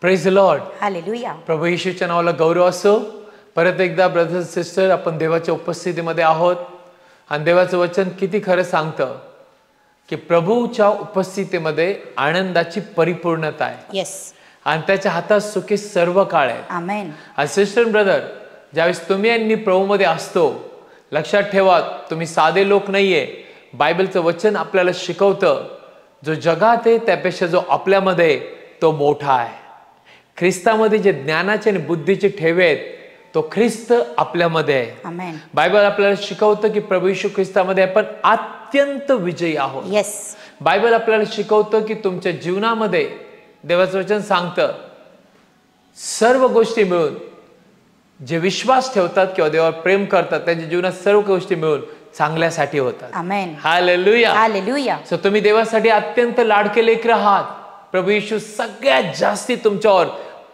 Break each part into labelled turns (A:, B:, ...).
A: Praise the Lord.
B: Hallelujah.
A: प्रभू येशूच्या नावाला गौरव असो. परत एकदा ब्रदर सिस्टर आपण देवाच्या उपस्थितीमध्ये आहोत आणि देवाचं वचन किती खरं सांगतं की प्रभूच्या उपस्थितीमध्ये आनंदाची परिपूर्णता आहे.
B: येस.
A: आणि त्याच्या हातात सुखी सर्व काळ आहे.
B: आमेन.
A: आणि सिस्टर ब्रदर, ज्यावेळेस तुम्ही आणि मी प्रभूमध्ये असतो, लक्षात ठेवा तुम्ही साधे लोक नाहीये. बायबलचं वचन आपल्याला शिकवतं जो जगात आहे त्यापेक्षा जो आपल्यामध्ये तो मोठा आहे. ख्रिस्तामध्ये जे ज्ञानाचे आणि बुद्धीचे ठेवे आहेत तो ख्रिस्त आपल्यामध्ये आहे.
B: आमेन.
A: बायबल आपल्याला शिकवतं की प्रभू येशू ख्रिस्तामध्ये आपण अत्यंत विजयी आहोत.
B: येस.
A: बायबल आपल्याला शिकवतं की तुमच्या जीवनामध्ये देवाचं वचन सांगतं सर्व गोष्टी मिळून जे विश्वास ठेवतात किंवा देवावर प्रेम करतात त्यांच्या जीवनात सर्व गोष्टी मिळून चांगल्यासाठी होतात.
B: आमेन.
A: हालेलुया.
B: हालेलुया.
A: सो तुम्ही देवासाठी अत्यंत लाडके लेकरं आहात. प्रभू येशू सगळ्यात जास्ती तुमच्यावर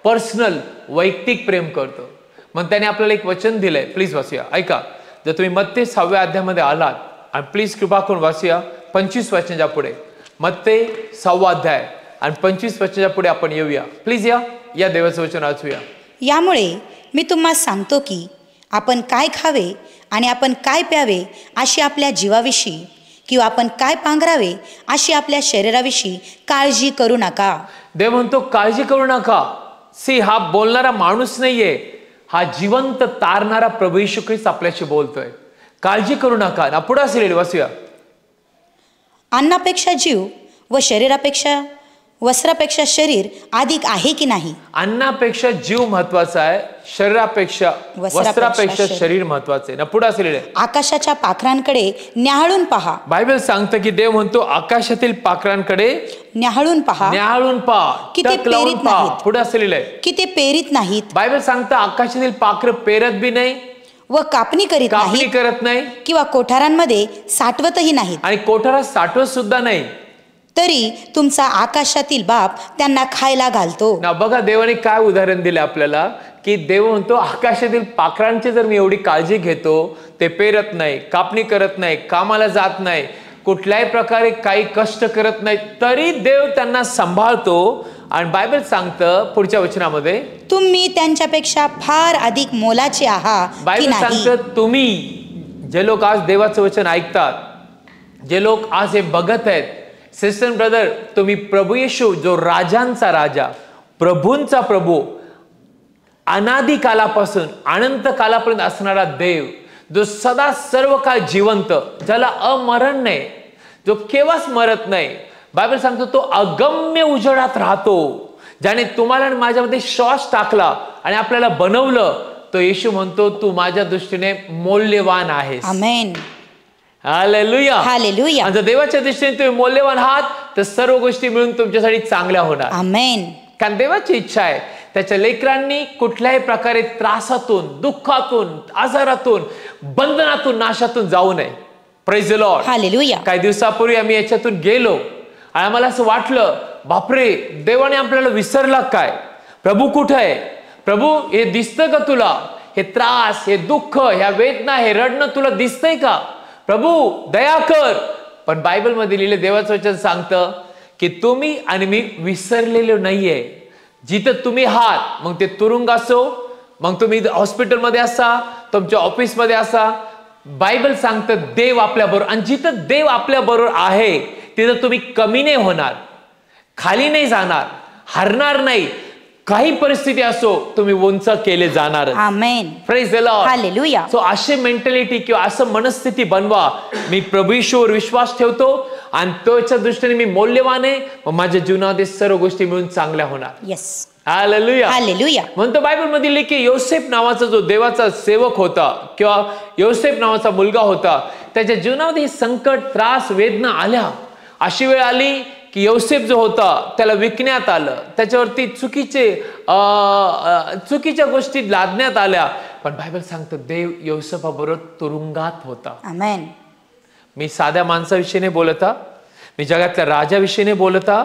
A: पर्सनल वैयक्तिक प्रेम करतो. मग त्याने आपल्याला एक वचन दिलंय. प्लीज वाचूया. ऐका, जर तुम्ही मत्ते 6व्या अध्यायामध्ये आलात आणि प्लीज कृपा करून वाचूया 25 वचनाच्या पुढे. मत्ते 6वा अध्याय आणि 25 वचनाच्या पुढे आपण येऊया. प्लीज या देवाचं वचन वाचूया.
B: यामुळे मी तुम्हाला सांगतो की आपण काय खावे आणि आपण काय प्यावे अशी आपल्या जीवाविषयी किंवा आपण काय पांघरावे अशी आपल्या शरीराविषयी काळजी करू नका.
A: देव म्हणतो काळजी करू नका. हा बोलणारा माणूस नाहीये, हा जिवंत तारणारा प्रभू येशू ख्रिस्त आपल्याशी बोलतोय. काळजी करू नका. ना पुढे असेल वाचूया.
B: अन्नापेक्षा जीव व शरीरापेक्षा वस्त्रापेक्षा शरीर अधिक आहे की नाही.
A: अन्नापेक्षा जीव महत्वाचा आहे, शरीरापेक्षा वस्त्रापेक्षा शरीर महत्वाचे आहे. ना पुढे असेल
B: आकाशाच्या पाखरांकडे न्याहाळून पहा.
A: बायबल सांगतं की देव म्हणतो आकाशातील पाखरांकडे
B: न्याहाळून पहा.
A: न्याहाळून पहा.
B: की ते पेरीत नाहीत.
A: पुढे असेल
B: की ते पेरीत नाहीत.
A: बायबल सांगतं आकाशातील पाखरं पेरत बी नाही
B: व कापणी
A: करत नाही
B: किंवा कोठारांमध्ये साठवतही नाहीत
A: आणि कोठारात साठवत सुद्धा नाही,
B: तरी तुमचा आकाशातील बाप त्यांना खायला घालतो.
A: ना बघा देवाने काय उदाहरण दिले आपल्याला की देव म्हणतो आकाशातील पाखरांची जर मी एवढी काळजी घेतो, ते पेरत नाही, कापणी करत नाही, कामाला जात नाही, कुठल्याही प्रकारे काही कष्ट करत नाही, तरी देव त्यांना सांभाळतो. आणि बायबल सांगतं पुढच्या वचनामध्ये
B: तुम्ही त्यांच्यापेक्षा फार अधिक मोलाचे आहात.
A: बायबल सांगतं तुम्ही जे लोक आज देवाचं वचन ऐकतात, जे लोक आज हे बघत आहेत, सिस्टर ब्रदर, तुम्ही प्रभू येशू जो राजांचा राजा, प्रभूंचा प्रभू, अनादी कालापासून अनंत कालापर्यंत असणारा देव, जो सदा सर्व काळ जिवंत, ज्याला अमरण नाही, जो केव्हाच मरत नाही, बायबल सांगतो तो अगम्य उजेडात राहतो, ज्याने तुम्हाला आणि माझ्यामध्ये श्वास टाकला आणि आपल्याला बनवलं, तो येशू म्हणतो तू माझ्या दृष्टीने मौल्यवान आहेस.
B: आमेन.
A: हालेलुया.
B: हालेलुया.
A: जर देवाच्या दृष्टीने तुम्ही मौल्यवान आहात तर सर्व गोष्टी मिळून तुमच्यासाठी चांगल्या होणार.
B: आमेन.
A: कारण देवाची इच्छा आहे त्याच्या लेकरांनी कुठल्याही प्रकारे त्रासातून, दुःखातून, आजारातून, बंधनातून, नाशातून जाऊ नये. Praise the Lord.
B: हालेलुया.
A: काही दिवसापूर्वी आम्ही याच्यातून गेलो आणि आम्हाला असं वाटलं बापरे, देवाने आपल्याला विसरला काय? प्रभू कुठे आहे? प्रभू हे दिसतं का तुला? हे त्रास, हे दुःख, ह्या वेदना, हे रडणं तुला दिसतंय का? प्रभू दया कर. पण बायबल मध्ये लिहिले देवाचं वचन सांगतं की तुम्ही आणि मी विसरलेलो नाहीये. जिथं तुम्ही आहात, मग ते तुरुंग असो, मग तुम्ही हॉस्पिटलमध्ये असा, तुमच्या ऑफिसमध्ये असा, बायबल सांगतं देव आपल्या बरोबर. आणि जिथं देव आपल्या बरोबर आहे तिथं तुम्ही कमी नाही होणार, खाली नाही जाणार, हरणार नाही. काही परिस्थिती असो तुम्ही उंच केले जाणार.
B: Amen.
A: Praise the Lord.
B: Hallelujah.
A: So अशी मेंटॅलिटी किंवा असं मनस्थिती बनवा, मी प्रभू येशूवर विश्वास ठेवतो आणि त्याच्या दृष्टीने मी मौल्यवान आहे, मग माझ्या जीवनामध्ये सर्व गोष्टी मिळून चांगल्या होणार.
B: येस.
A: हालेलुया.
B: हालेलुया.
A: म्हणतो बायबल मध्ये की योसेफ नावाचा जो देवाचा सेवक होता किंवा योसेफ नावाचा मुलगा होता, त्याच्या जीवनामध्ये संकट, त्रास, वेदना आल्या. अशी वेळ आली की योसेफ जो होता त्याला विकण्यात आलं, त्याच्यावरती चुकीच्या गोष्टी लादण्यात आल्या. पण बायबल सांगतं देव योसेफाबरोबर तुरुंगात होता.
B: आमेन. मी
A: साध्या माणसाविषयी नाही बोलता, मी जगातल्या राजाविषयी नाही बोलता.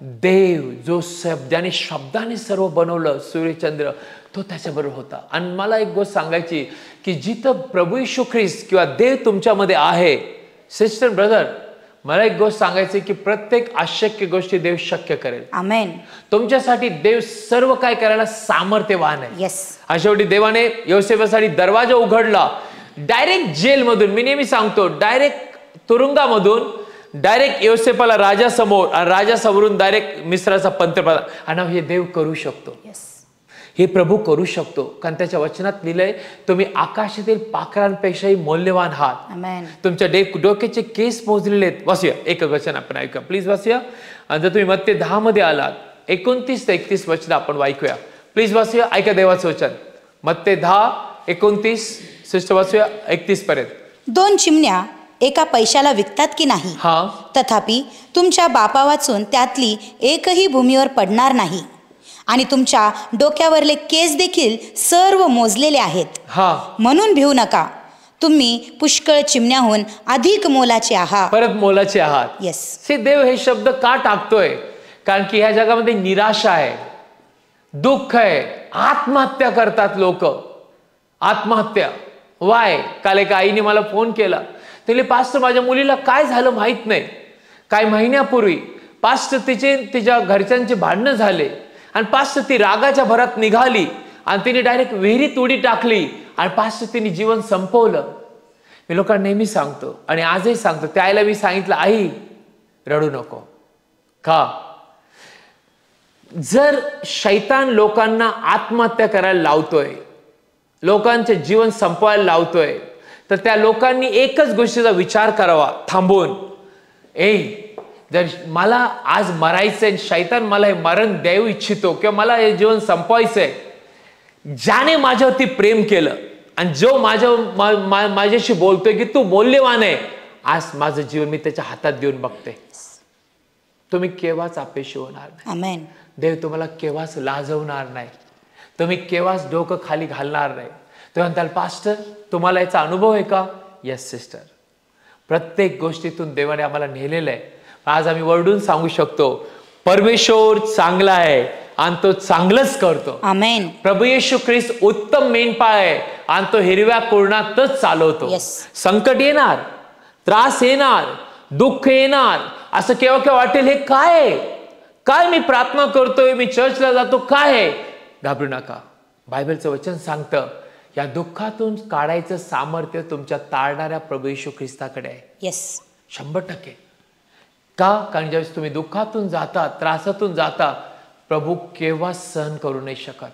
A: देव जो ज्याने शब्दाने सर्व बनवलं, सूर्यचंद्र, तो त्याच्याबरोबर होता. आणि मला एक गोष्ट सांगायची की जिथं प्रभू येशू ख्रिस्त किंवा देव तुमच्यामध्ये आहे, सिस्टर ब्रदर, मला एक गोष्ट सांगायची की प्रत्येक अशक्य गोष्टी देव शक्य करेल.
B: आमेन.
A: तुमच्यासाठी देव सर्व काय करायला सामर्थ्यवान आहे.
B: येस.
A: शेवटी देवाने योसेफासाठी दरवाजा उघडला. डायरेक्ट जेलमधून, मी नेहमी सांगतो, डायरेक्ट तुरुंगामधून डायरेक्ट योसेफाला राजासमोर, आणि राजासमोरून डायरेक्ट मिस्राचा पंतप्रधान. आणि हे देव करू शकतो.
B: येस.
A: हे प्रभू करू शकतो, कारण त्याच्या वचनात लिहिलंय, तुम्ही आकाशातील पाखरांपेक्षाही मौल्यवान आहात.
B: आमेन.
A: तुमच्या डोक्याचे केस मोजलेले आहेत. वाचूया एक वचन आपण ऐकूया, प्लीज वाचूया. जर तुम्ही मत्ते 10 मध्ये आलात, 29 ते 31 वचन आपण ऐकूया. प्लीज वाचूया, ऐका देवाचं वचन. मत्ते 10:29 सिस्टर वाचूया 31 पर्यंत.
B: 2 चिमण्या एका पैशाला विकतात की नाही?
A: हा.
B: तथापि तुमच्या बापा वाचून त्यातली एकही भूमीवर पडणार नाही, आणि तुमच्या डोक्यावरले केस देखील सर्व मोजलेले आहेत.
A: हा.
B: म्हणून भिवू नका, तुम्ही पुष्कळ चिमण्याहून अधिक मोलाचे आहात.
A: परत मोलाचे आहात.
B: येस.
A: देव हे शब्द का टाकतोय? कारण की ह्या जगामध्ये निराशा आहे, दुःख आहे, आत्महत्या करतात लोक. आत्महत्या वाय. काल एका आईने मला फोन केला, तिला पास्टर माझ्या मुलीला काय झालं माहित नाही. काही महिन्यापूर्वी पास्टर तिच्या घरच्यांचे भांडणं झाले, आणि पास्टर ती रागाच्या भरात निघाली आणि तिने डायरेक्ट विहिरीत उडी टाकली, आणि पास्टर तिने जीवन संपवलं. मी लोकांना नेहमी सांगतो आणि आजही सांगतो, त्याला मी सांगितलं, आई रडू नको. का? जर शैतान लोकांना आत्महत्या करायला लावतोय, लोकांचे जीवन संपवायला लावतोय, तर त्या लोकांनी एकच गोष्टीचा विचार करावा थांबून, जर मला आज मरायचंय, शैतान मला हे मरण देऊ इच्छितो किंवा मला हे जीवन संपवायचंय, ज्याने माझ्यावरती प्रेम केलं आणि जो माझ्याशी बोलतोय की तू मौल्यवान आहे, आज माझं जीवन मी त्याच्या हातात देऊन बघते, तुम्ही केव्हाच अपयशी होणार नाही.
B: आमेन.
A: देव तुम्हाला केव्हाच लाजवणार नाही, तुम्ही केव्हाच डोकं खाली घालणार नाही. तुम्ही म्हणताल, पास्टर तुम्हाला याचा अनुभव आहे का? येस सिस्टर, प्रत्येक गोष्टीतून देवाने आम्हाला नेलेलं आहे. आज आम्ही वरडून सांगू शकतो, परमेश्वर चांगला आहे आणि तो चांगलंच करतो.
B: आमेन.
A: प्रभू येशू ख्रिस्त उत्तम मेंढपाळ आहे आणि तो हिरव्या कुरणातच चालवतो. संकट येणार, त्रास येणार, दुःख येणार, असं केव्हा केव्हा वाटेल हे काय आहे, काय मी प्रार्थना करतोय, मी चर्चला जातो, काय आहे? घाबरू नका. बायबलचं वचन सांगतं, या दुःखातून काढायचं सामर्थ्य तुमच्या तारणाऱ्या प्रभू येशू ख्रिस्ताकडे आहे.
B: येस.
A: 100%. का? कारण ज्यावेळेस तुम्ही दुःखातून जाता, त्रासातून जाता, प्रभू केव्हा सहन करू नाही शकत.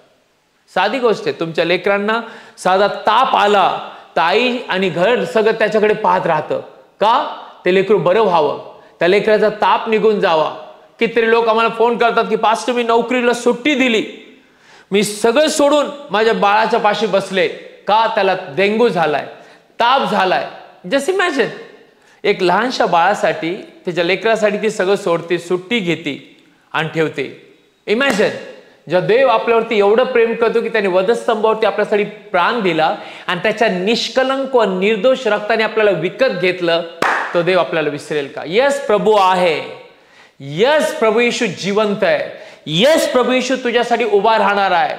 A: साधी गोष्ट आहे, तुमच्या लेकरांना साधा ताप आला तर आई आणि घर सगळं त्याच्याकडे पाहत राहतं. का? ते लेकरू बरं व्हावं, त्या लेकराचा ताप निघून जावा. कितीतरी लोक आम्हाला फोन करतात की पास्टर मी नोकरीला सुट्टी दिली, मी सगळं सोडून माझ्या बाळाच्या पाशी बसले. का? त्याला डेंग्यू झालाय, ताप झालाय. जस्ट इमॅजिन, एक लहानशा बाळासाठी, त्याच्या लेकरासाठी ती सगळं सोडते, सुट्टी घेते आणि ठेवते. इमॅजिन, जेव्हा देव आपल्यावरती एवढं प्रेम करतो की त्याने वधस्तंभावरती आपल्यासाठी प्राण दिला आणि त्याच्या निष्कलंक व निर्दोष रक्ताने आपल्याला विकत घेतलं, तो देव आपल्याला विसरेल का? यस, प्रभू आहे. यस, प्रभू येशू जिवंत आहे. यस, प्रभू येशू तुझ्यासाठी उभा राहणार आहे.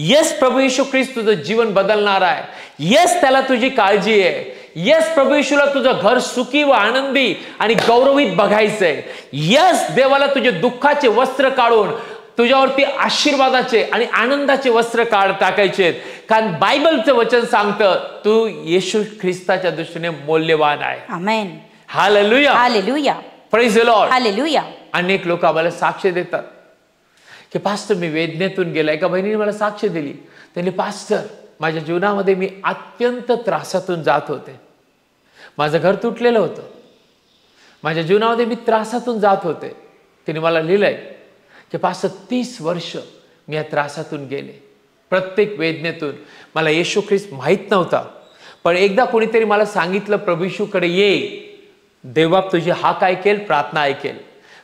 A: यस, प्रभू येशू ख्रिस्त तुझं जीवन बदलणार आहे. यस, त्याला तुझी काळजी आहे. यस, प्रभू येशूला तुझं घर सुखी व आनंदी आणि गौरवित बघायचंय. यस, देवाला तुझे दुःखाचे वस्त्र काढून तुझ्यावरती आशीर्वादाचे आणि आनंदाचे वस्त्र टाकायचे. कारण बायबलचं वचन सांगतं, तू येशू ख्रिस्ताच्या दृष्टीने मौल्यवान आहे.
B: Amen.
A: Hallelujah.
B: Hallelujah.
A: Praise the Lord.
B: Hallelujah.
A: अनेक लोक आम्हाला साक्ष देतात की पास्टर मी वेदनेतून गेला. एका बहिणीने मला साक्ष दिली, त्यांनी, पास्टर माझ्या जीवनामध्ये मी अत्यंत त्रासातून जात होते, माझं घर तुटलेलं होतं, माझ्या जीवनामध्ये मी त्रासातून जात होते. तिने मला लिहिलंय की पास्टर 30 वर्ष मी या त्रासातून गेले, प्रत्येक वेदनेतून. मला येशू ख्रिस्त माहीत नव्हता, पण एकदा कोणीतरी मला सांगितलं, प्रभू येशूकडे ये, देवबाप तुझी हाक ऐकेल, प्रार्थना ऐकेल.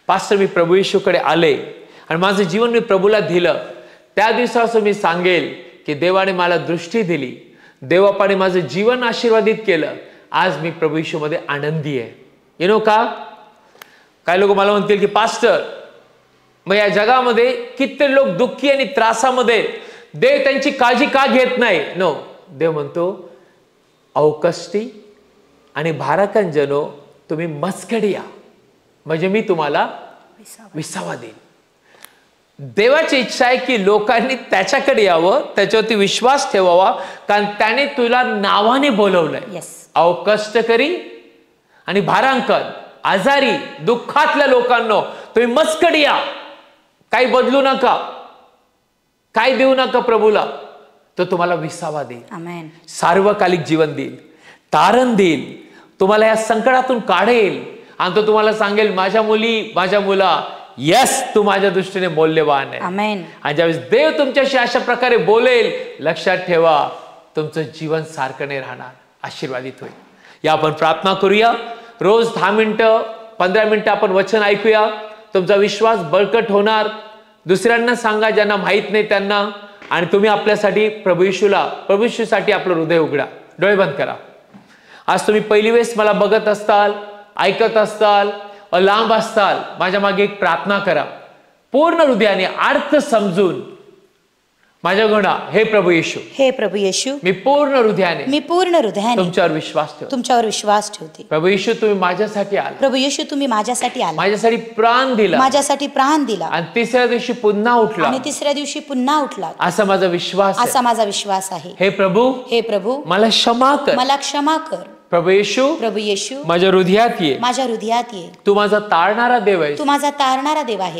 A: पास्टर मी प्रभू येशूकडे आले आणि माझं जीवन मी प्रभूला दिलं. त्या दिवसापासून मी सांगेल की देवाने मला दृष्टी दिली, देवबापाने माझं जीवन आशीर्वादित केलं. आज मी प्रभू येशूमध्ये आनंदी आहे. यु नो का? काही लोक मला म्हणतील की पास्टर मग या जगामध्ये किती लोक दुःखी आणि त्रासामध्ये, देव त्यांची काळजी का घेत नाही? नो, देव म्हणतो, अवकष्टी आणि भाराकंजनो तुम्ही मजकडे या, म्हणजे मी तुम्हाला विसावा देईन. देवाची इच्छा आहे की लोकांनी त्याच्याकडे यावं, त्याच्यावरती विश्वास ठेवावा, कारण त्याने तुला नावाने बोलवलंय. अहो कष्टकरी आणि भारांकन, आजारी, दुःखातल्या लोकांनो तुम्ही मजकडे या. काही बदलू नका, काय देऊ नका प्रभूला. तो तुम्हाला विसावा देईल, सार्वकालिक जीवन देईल, तारण देईल, तुम्हाला या संकटातून काढेल आणि तो तुम्हाला सांगेल माझ्या मुली, माझ्या मुला, यस तू माझ्या दृष्टीने मौल्यवान आहे. आणि ज्यावेळेस देव तुमच्याशी अशा प्रकारे बोलेल, लक्षात ठेवा तुमचं जीवन सारखं नाही राहणार, आशीर्वादित होईल. या आपण प्रार्थना करूया. रोज 10 मिनिटं 15 मिनिटं आपण वचन ऐकूया. तुमचा विश्वास बळकट होणार. दुसऱ्यांना सांगा ज्यांना माहित नाही त्यांना. आणि तुम्ही आपल्यासाठी प्रभू येशूसाठी आपलं हृदय उघडा. डोळे बंद करा. आज तुम्ही पहिली वेळेस मला बघत असताल, ऐकत असताल, लांब असताल, माझ्या मागे एक प्रार्थना करा. पूर्ण हृदयाने अर्थ समजून माझ्या गुणा, हे प्रभू येशू, मी पूर्ण हृदयाने तुमच्यावर विश्वास ठेवते. प्रभू येशू तुम्ही माझ्यासाठी आला, माझ्यासाठी प्राण दिला, आणि तिसऱ्या दिवशी पुन्हा उठला, असा माझा विश्वास आहे. हे प्रभू मला क्षमा कर. प्रभू येशू माझ्या हृदयात ये. तू माझा तारणारा देव आहेस.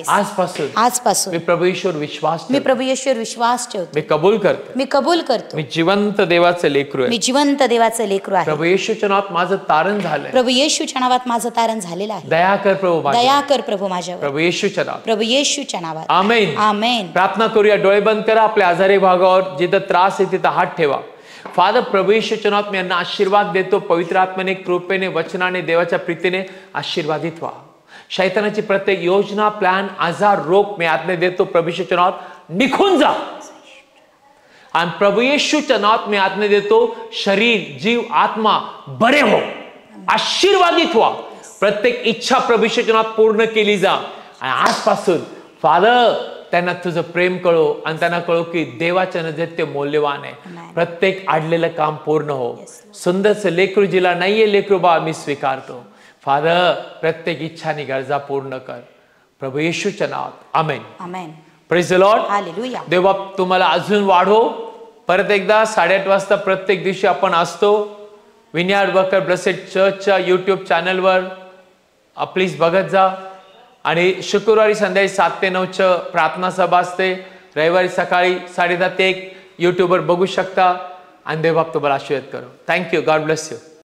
A: आजपासून मी प्रभू येशूवर विश्वास ठेवतो. मी कबूल करतो. मी जिवंत देवाचे लेकरू आहे. प्रभू येशूच्या नावात माझं तारण झालेलं आहे. दया कर प्रभू माझ्यावर. प्रभू येशूच्या नावात आमेन. प्रार्थना करूया. डोळे बंद करा. आपल्या आजारी भागावर जिथं त्रास आहे तिथं हात ठेवा. फादर प्रभू येशूच्या नावात मी यांना आशीर्वाद देतो. पवित्र आत्म्याने, कृपेने, वचनाने, देवाच्या प्रीतीने आशीर्वादित व्हा. शैतानाची प्रत्येक योजना, प्लॅन, आजार, रोग मी आज्ञा देतो प्रभू येशूच्या नावात निघून जा. आणि प्रभू येशूच्या नावात मी आज्ञा देतो शरीर, जीव, आत्मा बरे हो, आशीर्वादित व्हा. प्रत्येक इच्छा प्रभू येशूच्या नावात पूर्ण केली जा. आणि आजपासून फादर त्यांना तुझं प्रेम कळो आणि त्यांना कळो की देवाच्या नजरेत ते मौल्यवान आहे. प्रत्येक आडलेलं काम पूर्ण हो. सुंदरचं लेकरू जिला नाहीये लेकरू बा मी स्वीकारतो. फादर प्रत्येक इच्छा आणि गरजा पूर्ण कर प्रभू येशूच्या नावात. Amen. Praise the Lord. Hallelujah. देव बाप तुम्हाला अजून वाढो. परत एकदा 8:30 वाजता प्रत्येक दिवशी आपण असतो विनयार्ड वर्कर ब्लेसेड चर्चच्या YouTube चॅनलवर. प्लीज बघत जा. आणि शुक्रवारी संध्याकाळी 7 ते 9 प्रार्थना सभा असते. रविवारी सकाळी 10:30 ते 1 YouTubeवर बघू शकता. आणि देव बाप तुम्हाला आशीर्वाद करो. थँक्यू. God bless you.